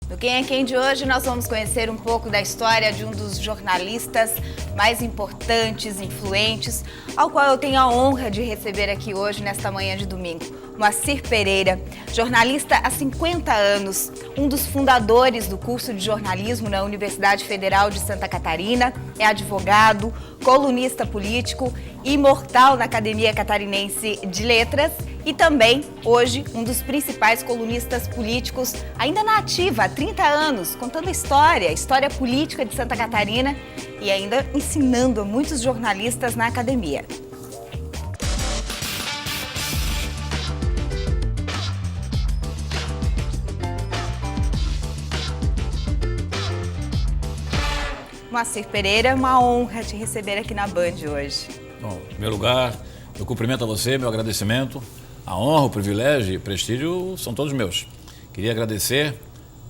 No Quem é Quem de hoje, nós vamos conhecer um pouco da história de um dos jornalistas mais importantes, influentes, ao qual eu tenho a honra de receber aqui hoje, nesta manhã de domingo. Moacir Pereira, jornalista há 50 anos, um dos fundadores do curso de jornalismo na Universidade Federal de Santa Catarina, é advogado, colunista político, imortal na Academia Catarinense de Letras e também, hoje, um dos principais colunistas políticos, ainda na ativa, há 30 anos, contando a história política de Santa Catarina e ainda ensinando a muitos jornalistas na academia. Moacir Pereira, uma honra te receber aqui na Band hoje. Bom, em primeiro lugar, eu cumprimento a você, meu agradecimento. A honra, o privilégio e o prestígio são todos meus. Queria agradecer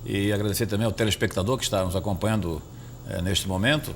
e agradecer também ao telespectador que está nos acompanhando neste momento.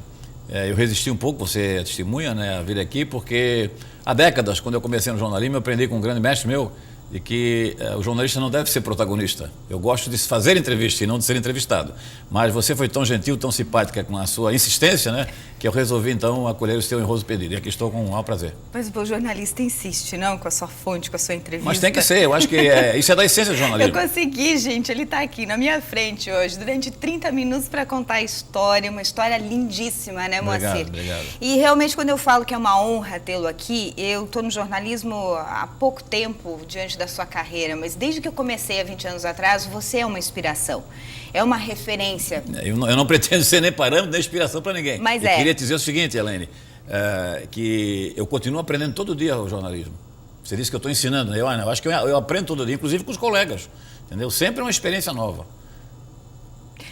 Eu resisti um pouco, você é testemunha, né, a vir aqui, porque há décadas, quando eu comecei no jornalismo, eu aprendi com um grande mestre meu de que o jornalista não deve ser protagonista. Eu gosto de fazer entrevista e não de ser entrevistado. Mas você foi tão gentil, tão simpática com a sua insistência, né, que eu resolvi então acolher o seu honroso pedido. E aqui estou com um maior prazer. Mas o jornalista insiste, não? Com a sua fonte, com a sua entrevista. Mas tem que ser, eu acho que isso é da essência do jornalismo. Eu consegui, gente, ele está aqui na minha frente hoje, durante 30 minutos para contar a história, uma história lindíssima, né, Moacir? Obrigado. E realmente, quando eu falo que é uma honra tê-lo aqui, eu estou no jornalismo há pouco tempo, diante da sua carreira, mas desde que eu comecei há 20 anos atrás, você é uma inspiração, é uma referência. Eu não pretendo ser nem parâmetro, nem inspiração para ninguém. Mas eu queria dizer o seguinte, Elaine, que eu continuo aprendendo todo dia o jornalismo. Você disse que eu estou ensinando, eu acho que eu aprendo todo dia, inclusive com os colegas, entendeu? Sempre é uma experiência nova.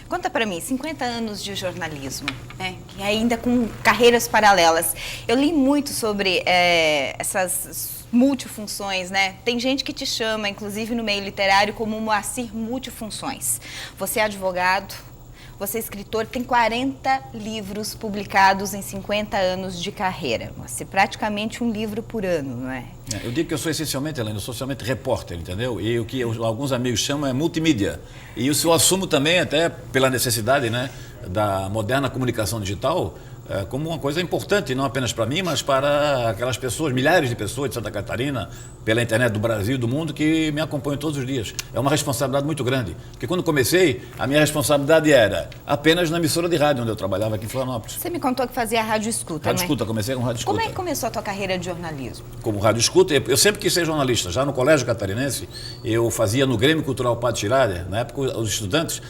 Conta para mim, 50 anos de jornalismo, né? E ainda com carreiras paralelas. Eu li muito sobre essas multifunções, né? Tem gente que te chama, inclusive no meio literário, como Moacir Multifunções. Você é advogado, você é escritor, tem 40 livros publicados em 50 anos de carreira. Você praticamente um livro por ano, não é? Eu digo que eu sou essencialmente, Helena, eu sou essencialmente repórter, entendeu? E o que alguns amigos chamam é multimídia. E isso eu assumo também, até pela necessidade, né, da moderna comunicação digital, como uma coisa importante, não apenas para mim, mas para aquelas pessoas, milhares de pessoas de Santa Catarina, pela internet do Brasil e do mundo, que me acompanham todos os dias. É uma responsabilidade muito grande, porque quando comecei, a minha responsabilidade era apenas na emissora de rádio, onde eu trabalhava aqui em Florianópolis. Você me contou que fazia rádio escuta, Rádio escuta, comecei com rádio escuta. Como é que começou a tua carreira de jornalismo? Como rádio escuta, eu sempre quis ser jornalista. Já no Colégio Catarinense, eu fazia no Grêmio Cultural Padre Chiralha. Na época, os estudantes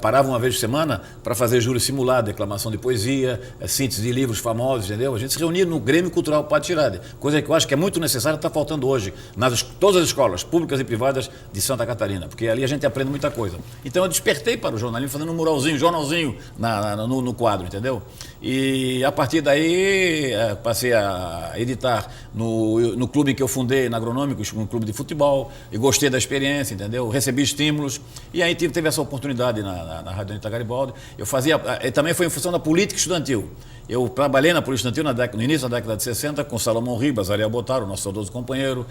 paravam uma vez por semana para fazer júri simulado, declamação de poesia, síntese de livros famosos, entendeu? A gente se reunia no Grêmio Cultural Padre Chiralha, coisa que eu acho que é muito necessária, está faltando hoje nas todas as escolas públicas e privadas de Santa Catarina, porque ali a gente aprende muita coisa. Então eu despertei para o jornalismo fazendo um muralzinho, jornalzinho no quadro, entendeu? E a partir daí passei a editar no clube que eu fundei, na Agronômicos, um clube de futebol, e gostei da experiência, entendeu? Recebi estímulos, e aí teve essa oportunidade na Rádio Anitta Garibaldi. Eu fazia, também foi em função da política estudantil. Eu trabalhei na política estudantil no início da década de 60 com Salomão Ribas, Ariel Botaro, nosso saudoso companheiro,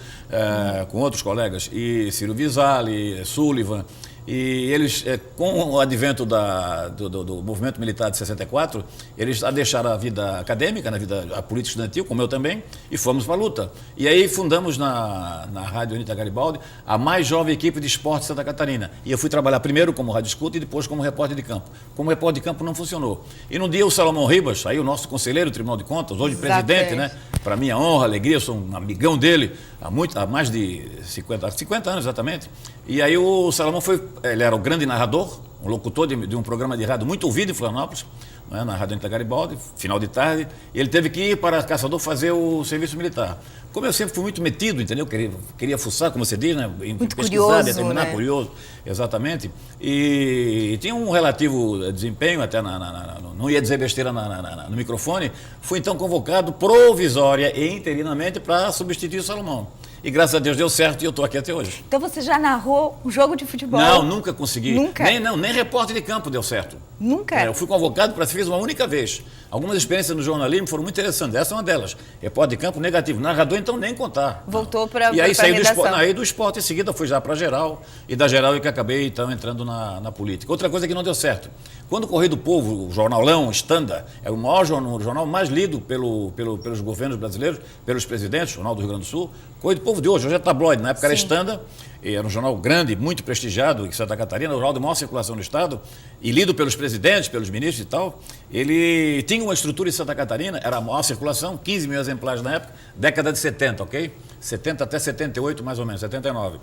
com outros colegas, e Ciro Visali, Sullivan. E eles, com o advento do movimento militar de 64, eles deixaram a vida acadêmica, a política estudantil, como eu também, e fomos para a luta. E aí fundamos na Rádio Anitta Garibaldi a mais jovem equipe de esporte de Santa Catarina. E eu fui trabalhar primeiro como rádio escuta e depois como repórter de campo. Como repórter de campo não funcionou. E num dia o Salomão Ribas, aí o nosso conselheiro do Tribunal de Contas, hoje presidente, né? Para minha honra, alegria, eu sou um amigão dele há mais de 50 anos exatamente. E aí o Salomão ele era o grande narrador, um locutor de um programa de rádio muito ouvido em Florianópolis, né, na Rádio Anitta Garibaldi, final de tarde, e ele teve que ir para Caçador fazer o serviço militar. Como eu sempre fui muito metido, entendeu? Queria fuçar, como você diz, né? Muito pesquisar, curioso, determinar, né? curioso, exatamente. E tinha um relativo desempenho, até não ia dizer besteira no microfone. Fui então convocado provisória e interinamente para substituir o Salomão. e graças a Deus deu certo e eu estou aqui até hoje. Então você já narrou um jogo de futebol? Não, nunca consegui. Nunca? Nem repórter de campo deu certo. Nunca? Eu fui convocado para ser uma única vez. Algumas experiências no jornalismo foram muito interessantes. Essa é uma delas. Repórter de campo negativo. Narrador, então, nem contar. Voltou para a E aí saí redação. do esporte, em seguida fui já para geral. E da geral é que acabei, então, entrando na política. Outra coisa que não deu certo. Quando o Correio do Povo, o jornalão, Standa, é o maior jornal mais lido pelos governos brasileiros, pelos presidentes, o Jornal do Rio Grande do Sul. Correio do Povo de hoje é tabloide. Na época era Standa, era um jornal grande, muito prestigiado em Santa Catarina, o jornal de maior circulação no estado, e lido pelos presidentes, pelos ministros e tal. Ele tinha uma estrutura em Santa Catarina, era a maior circulação, 15 mil exemplares na época, década de 70, ok? 70 até 78, mais ou menos, 79.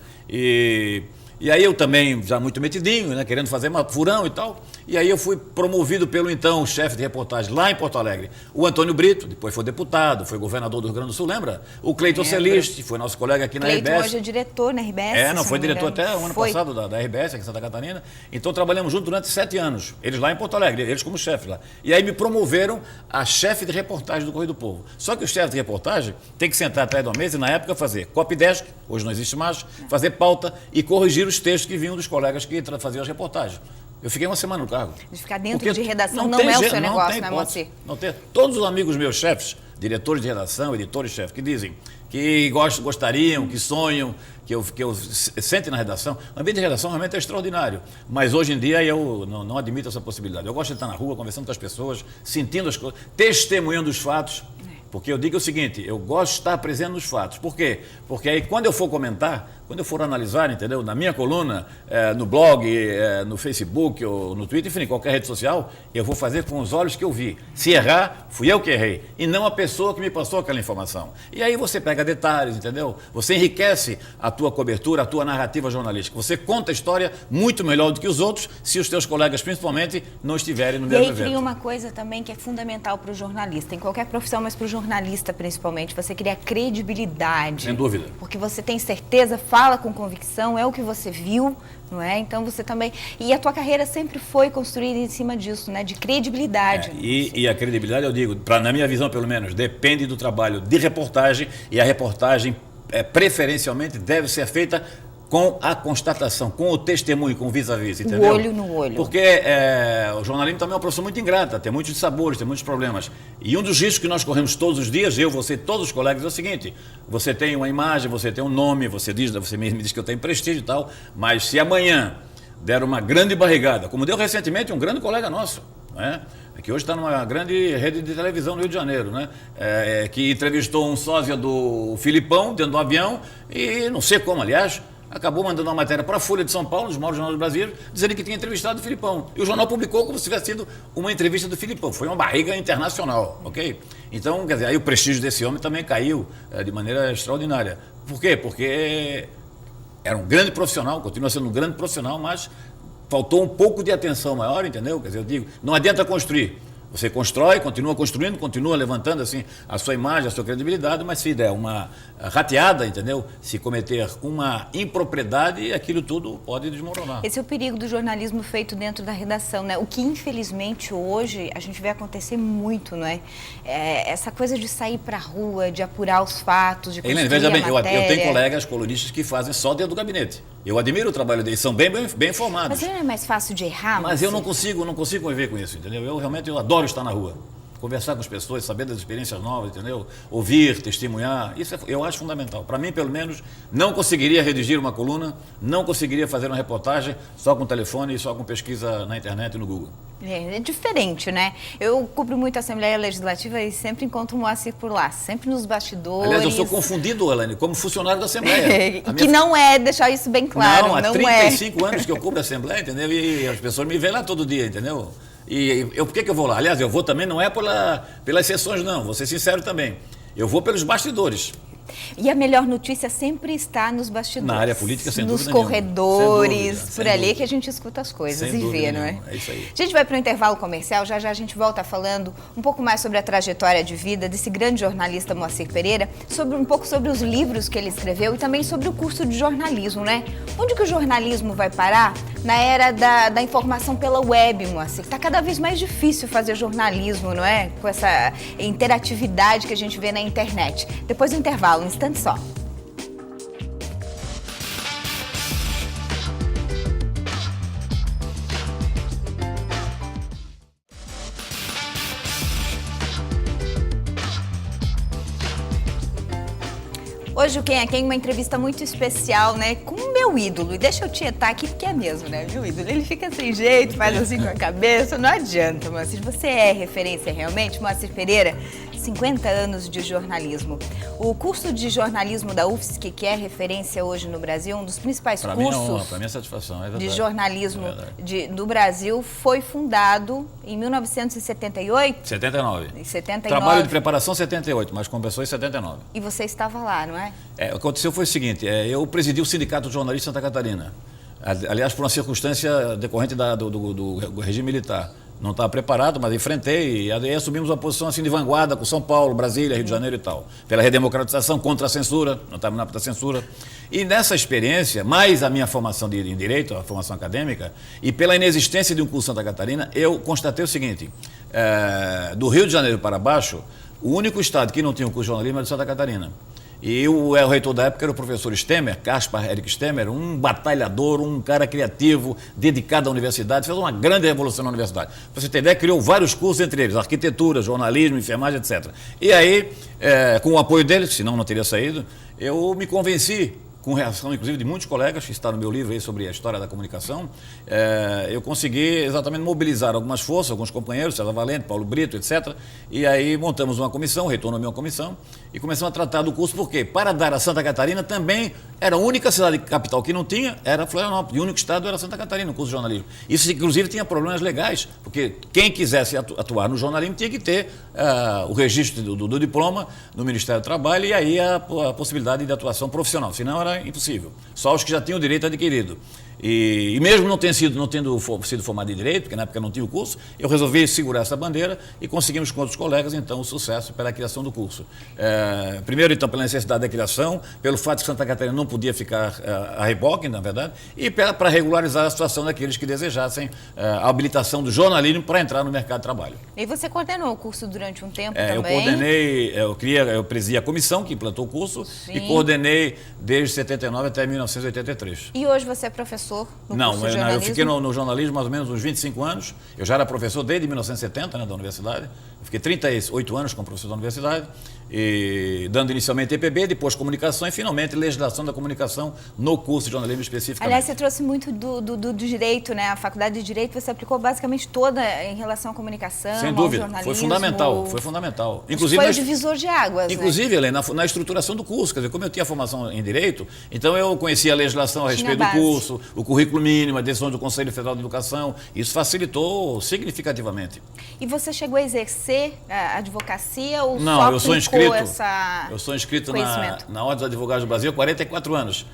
E aí eu também, já muito metidinho, né, querendo fazer furão e tal, e aí eu fui promovido pelo então chefe de reportagem lá em Porto Alegre, o Antônio Brito, depois foi deputado, foi governador do Rio Grande do Sul, lembra? O Cleiton Celiste, foi nosso colega aqui na RBS. Cleiton hoje é diretor na RBS. Não, foi diretor até o ano passado da RBS, aqui em Santa Catarina. Então trabalhamos juntos durante 7 anos, eles lá em Porto Alegre, eles como chefe lá. E aí me promoveram a chefe de reportagem do Correio do Povo. Só que o chefe de reportagem tem que sentar atrás de uma mesa e na época fazer copy desk, hoje não existe mais, fazer pauta e corrigir os textos que vinham dos colegas que faziam as reportagens. Eu fiquei uma semana no cargo. De ficar dentro de redação não é o seu negócio, né, Moacir? Não tem. Todos os amigos meus chefes, diretores de redação, editores-chefes, que dizem que gostariam, que sonham, que eu sentem na redação. O ambiente de redação realmente é extraordinário. Mas hoje em dia eu não admito essa possibilidade. Eu gosto de estar na rua, conversando com as pessoas, sentindo as coisas, testemunhando os fatos. Porque eu digo o seguinte, eu gosto de estar presente nos fatos. Por quê? Porque aí quando eu for comentar, quando eu for analisar, entendeu? Na minha coluna, no blog, no Facebook ou no Twitter, enfim, qualquer rede social, eu vou fazer com os olhos que eu vi. Se errar, fui eu que errei, e não a pessoa que me passou aquela informação. E aí você pega detalhes, entendeu? Você enriquece a tua cobertura, a tua narrativa jornalística. Você conta a história muito melhor do que os outros, se os teus colegas, principalmente, não estiverem no mesmo evento. E aí cria uma coisa também que é fundamental para o jornalista, em qualquer profissão, mas para o jornalista principalmente, você cria credibilidade. Sem dúvida. Porque você tem certeza, fala com convicção, é o que você viu, não é? Então você também... E a tua carreira sempre foi construída em cima disso, né? De credibilidade. E a credibilidade, eu digo, na minha visão pelo menos, depende do trabalho de reportagem, e a reportagem preferencialmente deve ser feita com a constatação, com o testemunho, com o vis-a-vis, entendeu? O olho no olho. Porque o jornalismo também é uma profissão muito ingrata, tem muitos sabores, tem muitos problemas. E um dos riscos que nós corremos todos os dias, eu, você, todos os colegas, é o seguinte: você tem uma imagem, você tem um nome, você me diz que eu tenho prestígio e tal, mas se amanhã der uma grande barrigada, como deu recentemente um grande colega nosso, né? Que hoje está numa grande rede de televisão no Rio de Janeiro, né? Que entrevistou um sósia do Filipão dentro do avião e não sei como, aliás, acabou mandando uma matéria para a Folha de São Paulo, os maiores jornais brasileiros, dizendo que tinha entrevistado o Filipão. E o jornal publicou como se tivesse sido uma entrevista do Filipão. Foi uma barriga internacional, ok? Então, quer dizer, aí o prestígio desse homem também caiu de maneira extraordinária. Por quê? Porque era um grande profissional, continua sendo um grande profissional, mas faltou um pouco de atenção maior, entendeu? Quer dizer, eu digo, não adianta construir. Você constrói, continua construindo, continua levantando assim a sua imagem, a sua credibilidade, mas se der uma rateada, entendeu? Se cometer uma impropriedade, aquilo tudo pode desmoronar. Esse é o perigo do jornalismo feito dentro da redação, né? O que infelizmente hoje a gente vê acontecer muito, não é? Essa coisa de sair para a rua, de apurar os fatos, de construir veja bem, a matéria. Eu tenho colegas colunistas que fazem só dentro do gabinete. Eu admiro o trabalho deles, são bem informados. Mas não é mais fácil de errar? Mas eu não consigo conviver com isso, entendeu? Eu realmente adoro estar na rua, conversar com as pessoas, saber das experiências novas, entendeu? Ouvir, testemunhar, isso eu acho fundamental. Para mim, pelo menos, não conseguiria redigir uma coluna, não conseguiria fazer uma reportagem só com telefone e só com pesquisa na internet e no Google. É diferente, né? Eu cubro muito a Assembleia Legislativa e sempre encontro o Moacir por lá, sempre nos bastidores. Aliás, eu sou confundido, Elaine, como funcionário da Assembleia. Que não é, deixar isso bem claro, não há 35 anos que eu cubro a Assembleia, entendeu? E as pessoas me veem lá todo dia, entendeu? E por que eu vou lá? Aliás, eu vou também, não é pelas sessões, não, vou ser sincero também. Eu vou pelos bastidores. E a melhor notícia sempre está nos bastidores. Na área política, sem dúvida nos corredores, nenhuma. por ali que a gente escuta as coisas e vê, não é? É isso aí. A gente vai para o intervalo comercial, já a gente volta falando um pouco mais sobre a trajetória de vida desse grande jornalista Moacir Pereira, um pouco sobre os livros que ele escreveu e também sobre o curso de jornalismo, né? Onde que o jornalismo vai parar? Na era da informação pela web, Moacir. Está cada vez mais difícil fazer jornalismo, não é? Com essa interatividade que a gente vê na internet. Depois do intervalo, um instante só. Hoje o Quem é Quem, uma entrevista muito especial, né? Com o meu ídolo. E deixa eu tietar aqui, porque é mesmo, né? Meu ídolo, ele fica sem jeito, faz assim com a cabeça. Não adianta, Moacir. Você é referência realmente, Moacir Pereira. 50 anos de jornalismo. O curso de jornalismo da UFSC, que é referência hoje no Brasil, um dos principais cursos para minha satisfação, é de jornalismo do Brasil, foi fundado em 1978? 79. Em 79. Trabalho de preparação 78, mas começou em 79. E você estava lá, não é? O que aconteceu foi o seguinte, eu presidi o Sindicato de Jornalistas de Santa Catarina. Aliás, por uma circunstância decorrente do regime militar. Não estava preparado, mas enfrentei e aí assumimos uma posição assim de vanguarda com São Paulo, Brasília, Rio de Janeiro e tal. Pela redemocratização, contra a censura, não estava na censura. E nessa experiência, mais a minha formação em Direito, a formação acadêmica, e pela inexistência de um curso em Santa Catarina, eu constatei o seguinte, do Rio de Janeiro para baixo, o único estado que não tinha um curso de jornalismo era de Santa Catarina. E o reitor da época era o professor Stemmer, Caspar Eric Stemmer, um batalhador, um cara criativo, dedicado à universidade, fez uma grande revolução na universidade. Para você ter ideia, criou vários cursos, entre eles arquitetura, jornalismo, enfermagem, etc. E aí, com o apoio dele, senão não teria saído, eu me convenci, com reação, inclusive, de muitos colegas, que está no meu livro aí sobre a história da comunicação, eu consegui exatamente mobilizar algumas forças, alguns companheiros, César Valente, Paulo Brito, etc. E aí montamos uma comissão, o reitor nomeou uma comissão, e começamos a tratar do curso, porque para dar a Santa Catarina também era a única cidade capital que não tinha, era Florianópolis, e o único estado era Santa Catarina, o curso de jornalismo. Isso, inclusive, tinha problemas legais, porque quem quisesse atuar no jornalismo tinha que ter o registro do diploma no Ministério do Trabalho e aí a possibilidade de atuação profissional, senão era impossível. Só os que já tinham o direito adquirido. E mesmo não tendo sido formado em Direito, porque na época não tinha o curso, eu resolvi segurar essa bandeira e conseguimos com outros colegas, então, o sucesso pela criação do curso. Primeiro, então, pela necessidade da criação, pelo fato de que Santa Catarina não podia ficar a reboque, na verdade, e para regularizar a situação daqueles que desejassem a habilitação do jornalismo para entrar no mercado de trabalho. E você coordenou o curso durante um tempo também? Eu coordenei, eu presidi a comissão que implantou o curso. Sim. E coordenei desde 79 até 1983. E hoje você é professor? No eu fiquei no jornalismo mais ou menos uns 25 anos. Eu já era professor desde 1970, né, da universidade. Eu fiquei 38 anos como professor da universidade, e dando inicialmente EPB, depois comunicação e finalmente legislação da comunicação no curso de jornalismo especificamente. Aliás, você trouxe muito do direito, né? A faculdade de Direito você aplicou basicamente toda em relação à comunicação, sem dúvida, ao jornalismo. Foi fundamental. Inclusive, foi o divisor de águas, inclusive, né? Helena, na estruturação do curso, quer dizer, como eu tinha formação em Direito, então eu conhecia a legislação a respeito do curso, o currículo mínimo, a decisão do Conselho Federal de Educação, isso facilitou significativamente. E você chegou a exercer a advocacia ou não, só eu sou inscrito conhecimento? na Ordem dos Advogados do Brasil há 44 anos.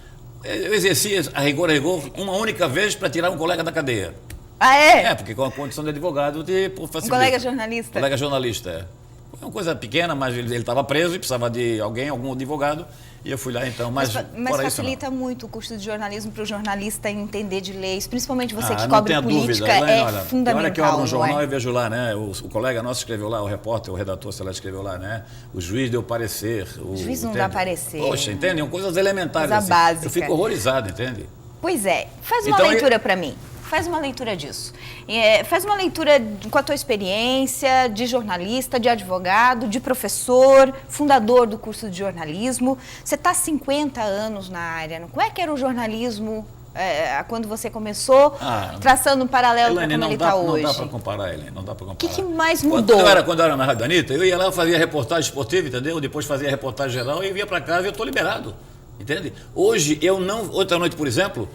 Eu exerci a rigor, uma única vez para tirar um colega da cadeia. Ah, é? Porque com a condição de advogado, um colega jornalista? Colega jornalista, Foi uma coisa pequena, mas ele estava preso e precisava de algum advogado. E eu fui lá então, mas facilita muito o curso de jornalismo para o jornalista entender de leis, principalmente você que não cobre tenha política, dúvida. Fundamental. Olha que eu abro um jornal e vejo lá, né? O colega nosso escreveu lá, o repórter, o redator, sei lá, escreveu lá, né? O juiz deu parecer. O juiz não dá parecer. Poxa, entendem? Coisas elementares. Coisa básica. Eu fico horrorizado, entende? Pois é. Faz uma leitura para mim. Faz uma leitura disso. Faz uma leitura com a tua experiência de jornalista, de advogado, de professor, fundador do curso de jornalismo. Você está há 50 anos na área. Como é que era o jornalismo quando você começou, traçando um paralelo com como ele está hoje? Não dá para comparar, Helena, não dá para comparar. O que mais mudou? Quando eu era na Rádio da Anitta, eu ia lá, fazia reportagem esportiva, entendeu? Depois fazia reportagem geral e eu ia para casa e eu estou liberado. Entende? Hoje, outra noite, por exemplo,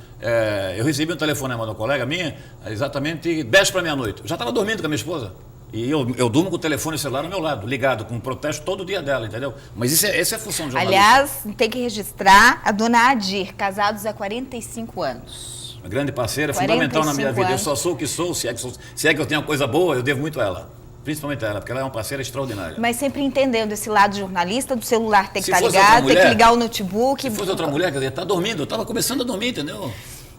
eu recebi um telefonema de uma colega minha, exatamente 10 para meia-noite. Eu já estava dormindo com a minha esposa. E eu durmo com o telefone celular ao meu lado, ligado, com protesto todo dia dela, entendeu? Mas essa é a função do jornalista. Aliás, tem que registrar a dona Adir, casados há 45 anos. Uma grande parceira, fundamental na minha vida. Eu só sou o que sou, se é que eu tenho uma coisa boa, eu devo muito a ela. Principalmente a ela, porque ela é uma parceira extraordinária. Mas sempre entendendo esse lado jornalista, do celular ter que estar ligado, ter que ligar o notebook. Se fosse outra mulher, quer dizer, está dormindo, eu estava começando a dormir, entendeu?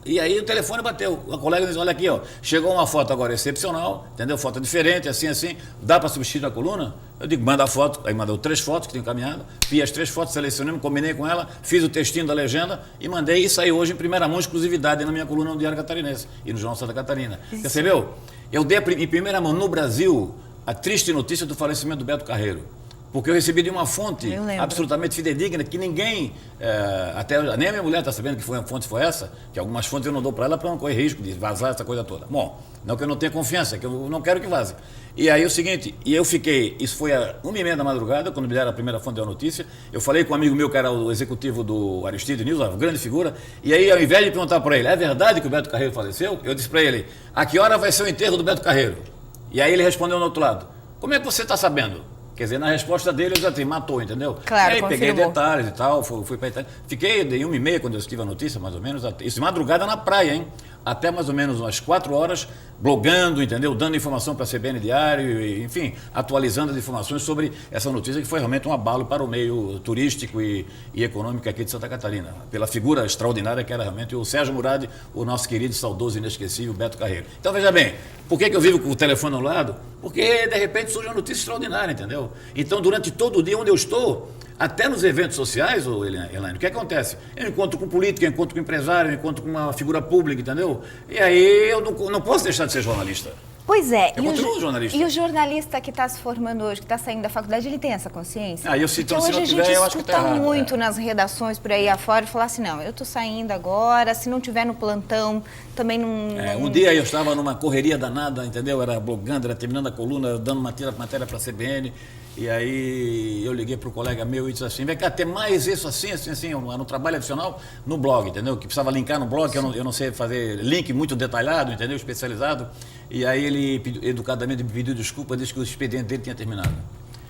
E aí o telefone bateu. A colega disse, olha aqui, ó, chegou uma foto agora excepcional, entendeu? Foto diferente, assim, dá para substituir na coluna? Eu digo, manda a foto. Aí mandou 3 fotos que tinha encaminhado, vi as 3 fotos, selecionei, combinei com ela, fiz o textinho da legenda e mandei e saiu hoje em primeira mão, exclusividade na minha coluna no Diário Catarinense e no Jornal Santa Catarina. Isso. Percebeu? Eu dei em primeira mão no Brasil a triste notícia do falecimento do Beto Carreiro. Porque eu recebi de uma fonte absolutamente fidedigna, que ninguém, até nem a minha mulher está sabendo que a fonte foi essa, que algumas fontes eu não dou para ela para não correr risco de vazar essa coisa toda. Bom, não que eu não tenha confiança, é que eu não quero que vaze. E aí o seguinte, eu fiquei, isso foi às 1h30 da madrugada, quando me deram a primeira fonte da notícia, eu falei com um amigo meu que era o executivo do Aristide News, uma grande figura, e aí ao invés de perguntar para ele, é verdade que o Beto Carreiro faleceu? Eu disse para ele, a que hora vai ser o enterro do Beto Carreiro? E aí ele respondeu no outro lado, como é que você está sabendo? Quer dizer, na resposta dele, eu já disse, matou, entendeu? Claro, e aí confirmou. peguei detalhes e tal, fui para Itália. Fiquei de 1h30 quando eu estive a notícia, mais ou menos, isso de madrugada na praia, hein? Até mais ou menos umas 4 horas, blogando, entendeu? Dando informação para a CBN Diário, e, enfim, atualizando as informações sobre essa notícia que foi realmente um abalo para o meio turístico e econômico aqui de Santa Catarina. Pela figura extraordinária que era realmente o Sérgio Murad, o nosso querido, saudoso e inesquecível Beto Carreiro. Então, veja bem, por que eu vivo com o telefone ao lado? Porque, de repente, surge uma notícia extraordinária, entendeu? Então, durante todo o dia onde eu estou, até nos eventos sociais, Elaine, o que acontece? Eu encontro com político, eu encontro com empresário, eu encontro com uma figura pública, entendeu? E aí eu não posso deixar de ser jornalista. Pois é. Eu continuo jornalista. E o jornalista que está se formando hoje, que está saindo da faculdade, ele tem essa consciência? Então, hoje se não a tiver, gente eu acho que escuta tá errado, muito nas redações por aí afora, falar assim, não, eu estou saindo agora, se não tiver no plantão, também não... Um dia eu estava numa correria danada, entendeu? Era blogando, era terminando a coluna, dando matéria para a CBN, e aí eu liguei para o colega meu e disse assim, vai cá, ter mais isso assim, no trabalho adicional no blog, entendeu? Que precisava linkar no blog, que eu não sei fazer link muito detalhado, entendeu? Especializado. E aí ele, educadamente, me pediu desculpa, disse que o expediente dele tinha terminado.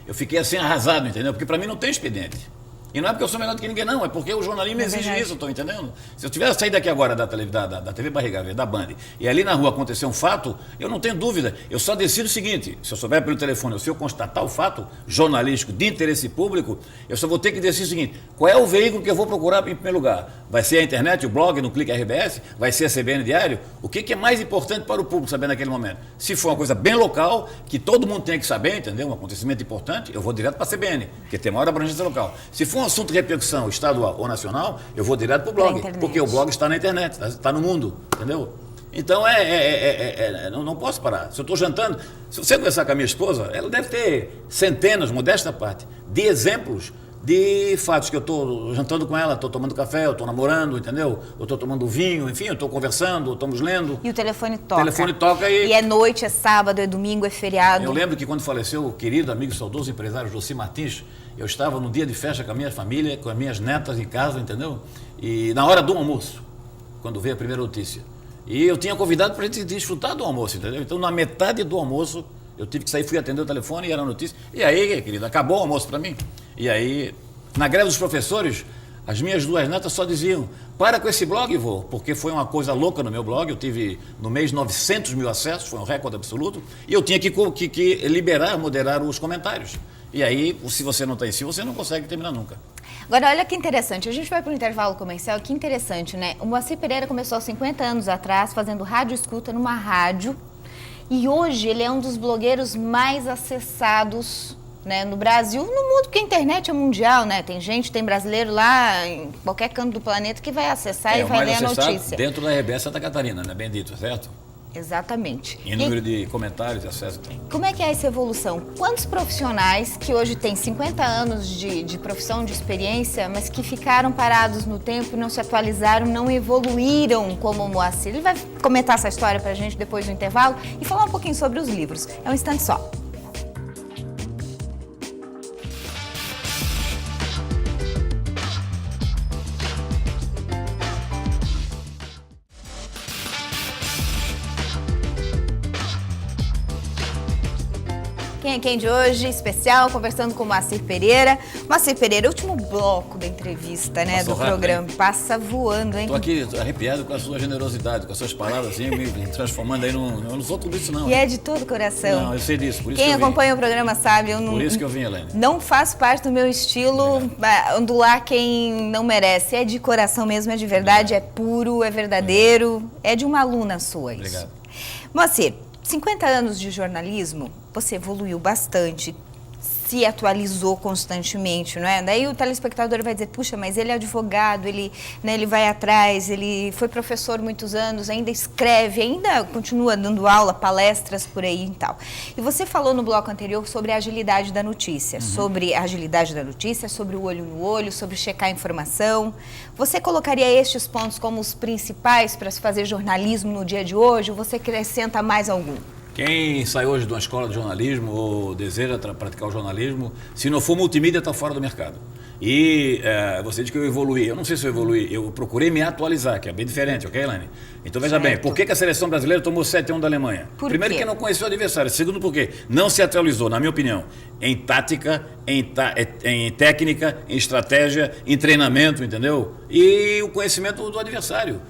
Eu fiquei assim arrasado, entendeu? Porque para mim não tem expediente. E não é porque eu sou melhor do que ninguém, não. É porque o jornalismo exige isso, estou entendendo? Se eu tivesse saído daqui agora da TV Barriga Verde, da Band, e ali na rua acontecer um fato, eu não tenho dúvida. Eu só decido o seguinte, se eu souber pelo telefone, ou se eu constatar o fato jornalístico de interesse público, eu só vou ter que decidir o seguinte, qual é o veículo que eu vou procurar em primeiro lugar? Vai ser a internet, o blog, no Clique RBS? Vai ser a CBN Diário? O que é mais importante para o público saber naquele momento? Se for uma coisa bem local, que todo mundo tem que saber, entendeu? Um acontecimento importante, eu vou direto para a CBN, porque tem maior abrangência local. Se for um assunto de repercussão estadual ou nacional, eu vou direto para o blog, porque o blog está na internet, está no mundo, entendeu? Então, não posso parar. Se eu estou jantando, se você conversar com a minha esposa, ela deve ter centenas, modesta parte, de exemplos de fatos que eu estou jantando com ela, estou tomando café, eu estou namorando, entendeu? Eu estou tomando vinho, enfim, eu estou conversando, estamos lendo. E o telefone toca. O telefone toca e é noite, é sábado, é domingo, é feriado. Eu lembro que quando faleceu o querido amigo saudoso empresário José Martins, eu estava num dia de festa com a minha família, com as minhas netas em casa, entendeu? E na hora do almoço, quando veio a primeira notícia. E eu tinha convidado para a gente desfrutar do almoço, entendeu? Então, na metade do almoço, eu tive que sair, fui atender o telefone e era a notícia. E aí, querido, acabou o almoço para mim. E aí, na greve dos professores, as minhas duas netas só diziam, para com esse blog, vô, porque foi uma coisa louca no meu blog, eu tive no mês 900 mil acessos, foi um recorde absoluto, e eu tinha que liberar, moderar os comentários. E aí, se você não está em si, você não consegue terminar nunca. Agora, olha que interessante, a gente vai para o intervalo comercial, que interessante, né? O Moacir Pereira começou há 50 anos atrás, fazendo rádio escuta numa rádio, e hoje ele é um dos blogueiros mais acessados, né, no Brasil, no mundo, porque a internet é mundial, né? Tem brasileiro lá em qualquer canto do planeta que vai acessar e vai ler a notícia. Dentro da RBS Santa Catarina, né? Bem dito, certo? Exatamente. Em número de comentários e acesso. Como é que é essa evolução? Quantos profissionais que hoje têm 50 anos de profissão, de experiência, mas que ficaram parados no tempo, não se atualizaram, não evoluíram como o Moacir? Ele vai comentar essa história pra gente depois do intervalo e falar um pouquinho sobre os livros. É um instante só. Quem é quem de hoje, especial, conversando com o Moacir Pereira. Moacir Pereira, último bloco da entrevista, né, do programa. Passa voando, hein? Estou aqui arrepiado com a sua generosidade, com as suas palavras, assim, me transformando aí num... Eu não sou tudo isso, não. E é de todo o coração. Não, eu sei disso, por isso Quem que eu vim. acompanha o programa sabe, eu não... Por isso que eu vim, Elaine. Não faço parte do meu estilo, ondular quem não merece. É de coração mesmo, é de verdade, é puro, é verdadeiro. É de uma aluna sua isso. Obrigado. Moacir, 50 anos de jornalismo, você evoluiu bastante. se atualizou constantemente, não é? Daí o telespectador vai dizer, puxa, mas ele é advogado, ele, né, ele vai atrás, ele foi professor muitos anos, ainda escreve, ainda continua dando aula, palestras por aí e tal. E você falou no bloco anterior sobre a agilidade da notícia, sobre a agilidade da notícia, sobre o olho no olho, sobre checar a informação. Você colocaria estes pontos como os principais para se fazer jornalismo no dia de hoje, ou você acrescenta mais algum? Quem sai hoje de uma escola de jornalismo ou deseja praticar o jornalismo, se não for multimídia, está fora do mercado. E você diz que eu evoluí. Eu não sei se eu evoluí. Eu procurei me atualizar, que é bem diferente, ok, Elaine? Então, veja bem, por que a seleção brasileira tomou 7-1 da Alemanha? Primeiro, que não conheceu o adversário. Segundo, porque não se atualizou, na minha opinião, em tática, em técnica, em estratégia, em treinamento, entendeu? E o conhecimento do adversário.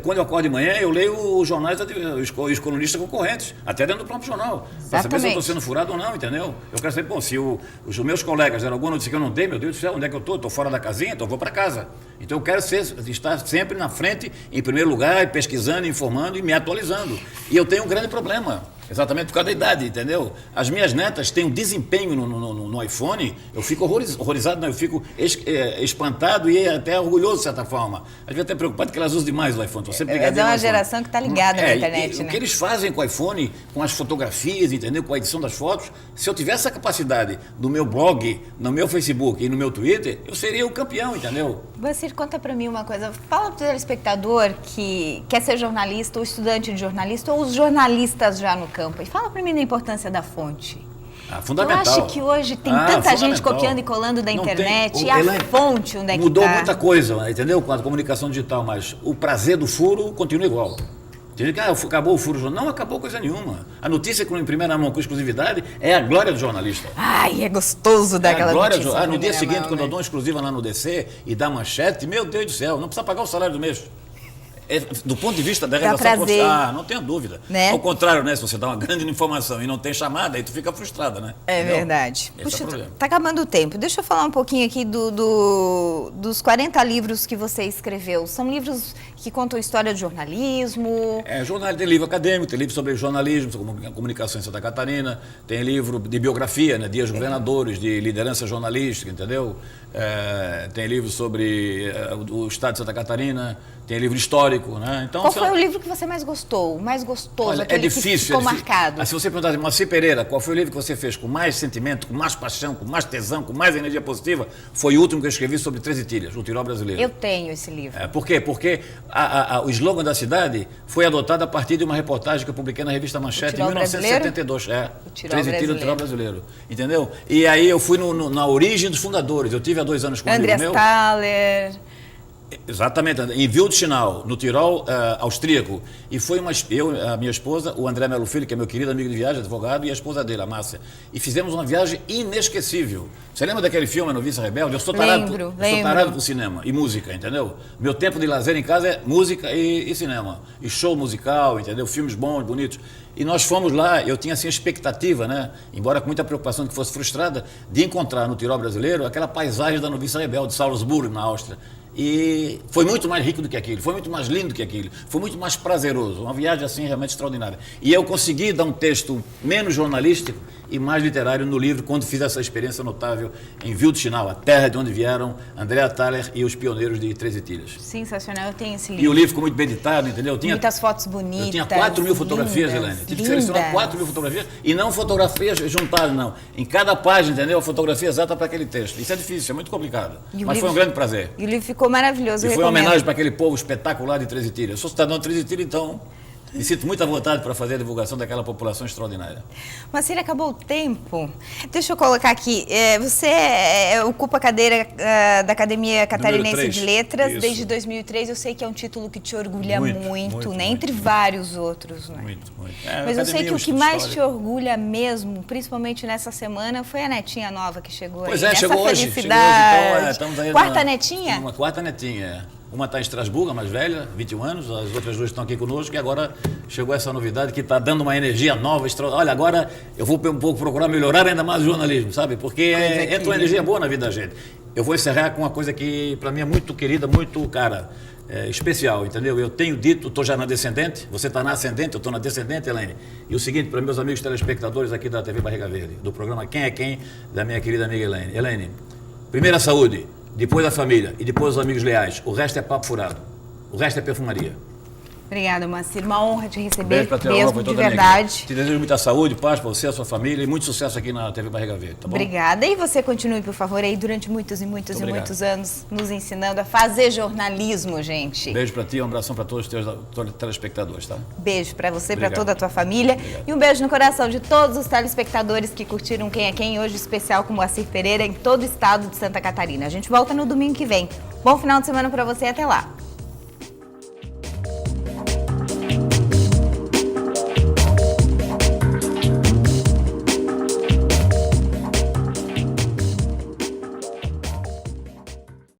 Quando eu acordo de manhã, eu leio os jornais, os colunistas concorrentes, até dentro do próprio jornal, para saber se eu estou sendo furado ou não, entendeu? Eu quero saber, bom, se os meus colegas deram alguma notícia que eu não dei, meu Deus do céu, onde é que eu estou? Estou fora da casinha, então eu vou para casa. Então eu quero estar sempre na frente, em primeiro lugar, pesquisando, informando e me atualizando. E eu tenho um grande problema. Exatamente por causa da idade, entendeu? As minhas netas têm um desempenho no iPhone, eu fico horrorizado, não, eu fico espantado e até orgulhoso, de certa forma. Às vezes até preocupado que elas usam demais o iPhone. É uma geração que está ligada na internet, né? O que eles fazem com o iPhone, com as fotografias, entendeu? Com a edição das fotos, se eu tivesse essa capacidade no meu blog, no meu Facebook e no meu Twitter, eu seria o campeão, entendeu? Você conta para mim uma coisa, fala para o telespectador que quer ser jornalista ou estudante de jornalista ou os jornalistas já no campo. E fala para mim da importância da fonte. Fundamental. Eu acho que hoje tem tanta gente copiando e colando da internet. E a fonte, onde é que está? Mudou muita coisa, entendeu? Com a comunicação digital, mas o prazer do furo continua igual. Entendeu? Acabou o furo. Não acabou coisa nenhuma. A notícia em primeira mão com exclusividade é a glória do jornalista. Ai, é gostoso daquela notícia. No dia seguinte, quando eu dou uma exclusiva lá no DC e dá manchete, meu Deus do céu, não precisa pagar o salário do mês. Do ponto de vista da redação profissional, não tenha dúvida. Né? Ao contrário, né? Se você dá uma grande informação e não tem chamada, aí tu fica frustrada, né? É verdade. Puxa, tá acabando o tempo. Deixa eu falar um pouquinho aqui dos 40 livros que você escreveu. São livros que contam história de jornalismo? Tem livro acadêmico, tem livro sobre jornalismo, sobre comunicação em Santa Catarina, tem livro de biografia, né? Dias governadores, de liderança jornalística, entendeu? Tem livro sobre o estado de Santa Catarina, tem livro histórico, né? Então, qual foi o livro que você mais gostou? O mais gostoso, olha, aquele que ficou marcado? Se você perguntar, Moacir Pereira, qual foi o livro que você fez com mais sentimento, com mais paixão, com mais tesão, com mais energia positiva? Foi o último que eu escrevi sobre 13 Ilhas, o Tirol Brasileiro. Eu tenho esse livro. Por quê? Porque o slogan da cidade foi adotado a partir de uma reportagem que eu publiquei na revista Manchete em 1972. 13 Ilhas do Tirol Brasileiro. Entendeu? E aí eu fui na origem dos fundadores. Eu tive há 2 anos com um amigo meu. Andreas Thaler. Exatamente, em Wildschnau, no Tirol austríaco. E foi a minha esposa, o André Melo Filho, que é meu querido amigo de viagem, advogado, e a esposa dele, a Márcia. E fizemos uma viagem inesquecível. Você lembra daquele filme, A Noviça Rebelde? Eu sou tarado por cinema e música, entendeu? Meu tempo de lazer em casa é música e cinema. E show musical, entendeu? Filmes bons, bonitos. E nós fomos lá, eu tinha assim a expectativa, né? Embora com muita preocupação de que fosse frustrada, de encontrar no Tirol Brasileiro aquela paisagem da Noviça Rebelde, de Salzburgo, na Áustria. E foi muito mais rico do que aquilo, foi muito mais lindo do que aquilo, foi muito mais prazeroso, uma viagem assim realmente extraordinária. E eu consegui dar um texto menos jornalístico e mais literário no livro quando fiz essa experiência notável em Wildschnau, a terra de onde vieram Andrea Thaler e os pioneiros de 13 Ilhas. Sensacional, eu tenho esse livro. E o livro ficou muito bem editado, entendeu? Muitas fotos bonitas. Eu tinha 4.000 fotografias, Helene. Tive que selecionar 4.000 fotografias e não fotografias juntadas, não. Em cada página, entendeu? A fotografia exata para aquele texto. Isso é difícil, é muito complicado. Mas foi um grande prazer. E o livro ficou maravilhoso. E foi uma homenagem para aquele povo espetacular de 13 Ilhas. Eu sou cidadão de 13 Ilhas, então me sinto muito à vontade para fazer a divulgação daquela população extraordinária. Moacir, acabou o tempo. Deixa eu colocar aqui. Você ocupa a cadeira da Academia Catarinense de Letras. Isso. Desde 2003. Eu sei que é um título que te orgulha muito, né? Entre vários outros. Né? Muito. Mas eu sei que o que mais te orgulha mesmo, principalmente nessa semana, foi a netinha nova que chegou aí. Pois é, chegou hoje. Então, estamos aí quarta netinha? Uma quarta netinha, Uma está em Estrasburgo, a mais velha, 21 anos, as outras 2 estão aqui conosco, e agora chegou essa novidade que está dando uma energia nova, extraordinária. Olha, agora eu vou um pouco procurar melhorar ainda mais o jornalismo, sabe? Porque entra uma energia boa na vida da gente. Eu vou encerrar com uma coisa que para mim é muito querida, muito cara. especial, entendeu? Eu tenho dito, estou já na descendente, você está na ascendente, eu estou na descendente, Elaine. E o seguinte, para meus amigos telespectadores aqui da TV Barriga Verde, do programa Quem é Quem, da minha querida amiga Elaine. Elaine, primeiro a saúde, depois a família e depois os amigos leais. O resto é papo furado, o resto é perfumaria. Obrigada, Moacir. Uma honra te receber, Beijo pra ti, mesmo, de verdade. Te desejo muita saúde, paz para você, a sua família e muito sucesso aqui na TV Barriga Verde, tá bom? Obrigada. E você continue, por favor, aí durante muitos e muitos e muitos anos nos ensinando a fazer jornalismo, gente. Beijo para ti, um abração para todos os teus telespectadores, tá? Beijo para você, para toda a tua família. Obrigado. E um beijo no coração de todos os telespectadores que curtiram Quem é Quem, hoje especial com Moacir Pereira em todo o estado de Santa Catarina. A gente volta no domingo que vem. Bom final de semana para você e até lá.